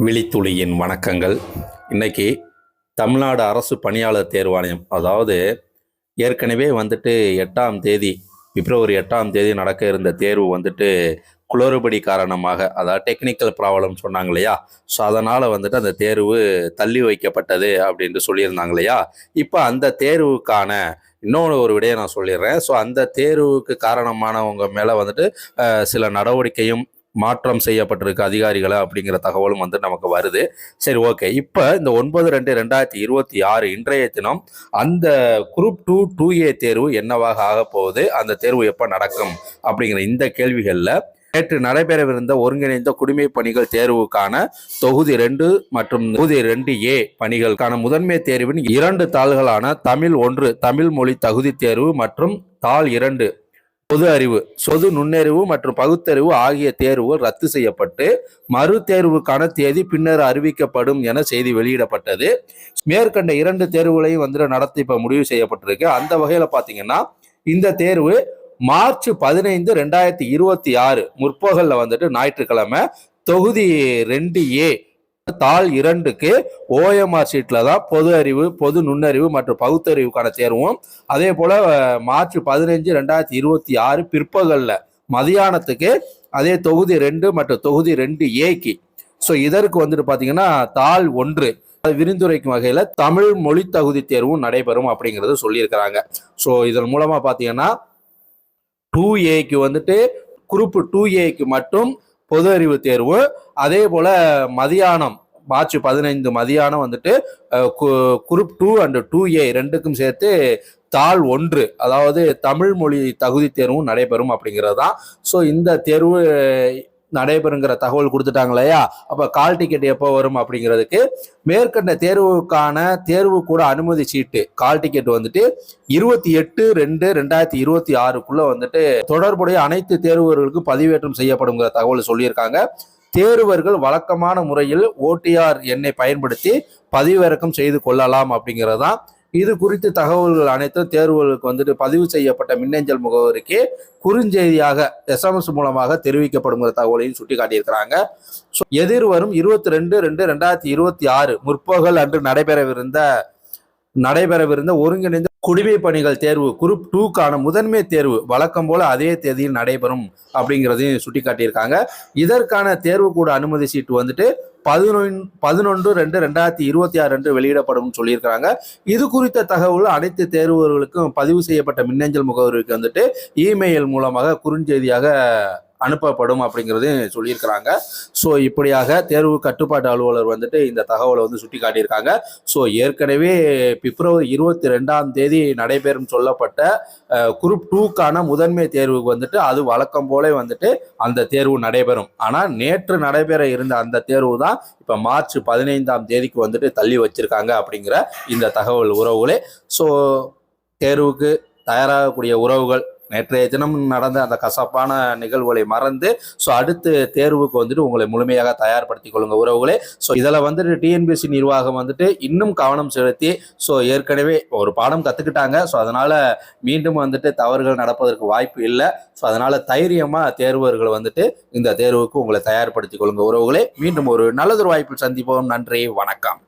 விழித்துளியின் வணக்கங்கள். இன்னைக்கு தமிழ்நாடு அரசு பணியாளர் தேர்வாணையம், அதாவது ஏற்கனவே 8ஆம் தேதி பிப்ரவரி 8ஆம் தேதி நடக்க இருந்த தேர்வு குளறுபடி காரணமாக, அதாவது டெக்னிக்கல் ப்ராப்ளம் சொன்னாங்க இல்லையா, ஸோ அதனால் அந்த தேர்வு தள்ளி வைக்கப்பட்டது அப்படின்ட்டு சொல்லியிருந்தாங்க இல்லையா. இப்போ அந்த தேர்வுக்கான இன்னொன்று ஒரு விடையை நான் சொல்லிடுறேன். ஸோ அந்த தேர்வுக்கு காரணமானவங்க மேலே சில நடவடிக்கையும் மாற்றம் செய்யப்பட்டிருக்கு அதிகாரிகளை அப்படிங்கிற தகவலும் நமக்கு வருது. சரி, ஓகே. இப்போ இந்த 9/2/2026 இன்றைய தினம் அந்த குரூப் 2 2A தேர்வு என்னவாக ஆக போகுது, அந்த தேர்வு எப்போ நடக்கும் அப்படிங்கிற இந்த கேள்விகளில் நேற்று நடைபெறவிருந்த ஒருங்கிணைந்த குடிமை பணிகள் தேர்வுக்கான தொகுதி 2 மற்றும் தொகுதி 2A பணிகளுக்கான முதன்மை தேர்வின் 2 தாள்களான தமிழ் 1 தமிழ் மொழி தகுதி தேர்வு மற்றும் தாள் 2 பொது அறிவு, சொது நுண்ணறிவு மற்றும் பகுத்தறிவு ஆகிய தேர்வுகள் ரத்து செய்யப்பட்டு மறு தேர்வுக்கான தேதி பின்னர் அறிவிக்கப்படும் என செய்தி வெளியிடப்பட்டது. மேற்கண்ட 2 தேர்வுகளையும் நடத்தி இப்ப முடிவு செய்யப்பட்டிருக்கு. அந்த வகையில பாத்தீங்கன்னா இந்த தேர்வு மார்ச் 15, 2026 முற்பகல்ல ஞாயிற்றுக்கிழமை தொகுதி 2A தாள் 2க்கு OMR சீட்ல தான் பொது அறிவு, பொது நுண்ணறிவு மற்றும் பகுத்தறிவுக்கான தேர்வும், அதே போல மார்ச் 15, 2026 பிற்பகல்ல மதியானத்துக்கு அதே தொகுதி 2 மற்றும் தொகுதி 2Aக்கு. ஸோ இதற்கு பாத்தீங்கன்னா தாள் 1 விரிந்துரைக்கும் வகையில தமிழ் மொழி தகுதி தேர்வும் நடைபெறும் அப்படிங்கிறது சொல்லியிருக்கிறாங்க. ஸோ இதன் மூலமா பாத்தீங்கன்னா 2Aக்கு குரூப் 2Aக்கு மட்டும் பொது அறிவு தேர்வு, அதே போல மதியானம் மார்ச் 15 மதியானம் குரூப் 2 அண்ட் 2A ரெண்டுக்கும் சேர்த்து தாள் 1, அதாவது தமிழ் மொழி தகுதி தேர்வும் நடைபெறும் அப்படிங்கிறது தான். ஸோ இந்த தேர்வு நடைபெறுங்கிற தகவல் கொடுத்துட்டாங்க இல்லையா. அப்ப கால் டிக்கெட் எப்போ வரும் அப்படிங்கிறதுக்கு மேற்கண்ட தேர்வுக்கான தேர்வு கூட அனுமதி சீட்டு கால் டிக்கெட் 28/2/2026 தொடர்புடைய அனைத்து தேர்வர்களுக்கும் பதிவேற்றம் செய்யப்படுங்கிற தகவல் சொல்லியிருக்காங்க. தேர்வர்கள் வழக்கமான முறையில் OTR எண்ணை பயன்படுத்தி பதிவிறக்கம் செய்து கொள்ளலாம் அப்படிங்கிறது தான். இது குறித்து தகவல்கள் அனைத்தும் தேர்வுகளுக்கு பதிவு செய்யப்பட்ட மின்னஞ்சல் முகவரிக்கு குறுஞ்செய்தியாக SMS மூலமாக தெரிவிக்கப்படும் தகவலையும் சுட்டி காட்டியிருக்கிறாங்க. எதிர்வரும் 22/2/2026 முற்பகல் அன்று நடைபெறவிருந்த ஒருங்கிணைந்த குடிமை பணிகள் தேர்வு குரூப் 2க்கான முதன்மை தேர்வு வழக்கம் போல அதே தேதியில் நடைபெறும் அப்படிங்கிறதையும் சுட்டி காட்டியிருக்காங்க. இதற்கான தேர்வு கூட அனுமதி சீட்டு 11/2/2026 வெளியிடப்படும் சொல்லியிருக்கிறாங்க. இது குறித்த தகவல் அனைத்து தேர்வுகளுக்கும் பதிவு செய்யப்பட்ட மின்னஞ்சல் முகவரிக்கு இமெயில் மூலமாக குறுஞ்செய்தியாக அனுப்பப்படும் அப்படிங்கிறதையும் சொல்லியிருக்கிறாங்க. ஸோ இப்படியாக தேர்வு கட்டுப்பாட்டு அலுவலர் இந்த தகவலை சுட்டி காட்டியிருக்காங்க. ஸோ ஏற்கனவே பிப்ரவரி 22ஆம் தேதி நடைபெறும் சொல்லப்பட்ட குரூப் 2க்கான முதன்மை தேர்வுக்கு அது வழக்கம் போல அந்த தேர்வு நடைபெறும். ஆனால் நேற்று நடைபெற இருந்த அந்த தேர்வு தான் இப்போ மார்ச் 15ஆம் தேதிக்கு தள்ளி வச்சிருக்காங்க அப்படிங்கிற இந்த தகவல் உறவுகளே. ஸோ தேர்வுக்கு தயாராகக்கூடிய உறவுகள் நேற்றைய தினம் நடந்த அந்த கசப்பான நிகழ்வுகளை மறந்து அடுத்த தேர்வுக்கு உங்களை முழுமையாக தயார்படுத்திக் கொள்ளுங்க உறவுகளே. ஸோ இதில் TNPSC நிர்வாகம் இன்னும் கவனம் செலுத்தி ஏற்கனவே ஒரு பாடம் கற்றுக்கிட்டாங்க. ஸோ அதனால மீண்டும் தவறுகள் நடப்பதற்கு வாய்ப்பு இல்லை. ஸோ அதனால தைரியமா தேர்வர்கள் இந்த தேர்வுக்கு உங்களை தயார்படுத்திக் கொள்ளுங்க உறவுகளே. மீண்டும் ஒரு நல்லதொரு வாய்ப்பில் சந்திப்போம். நன்றி, வணக்கம்.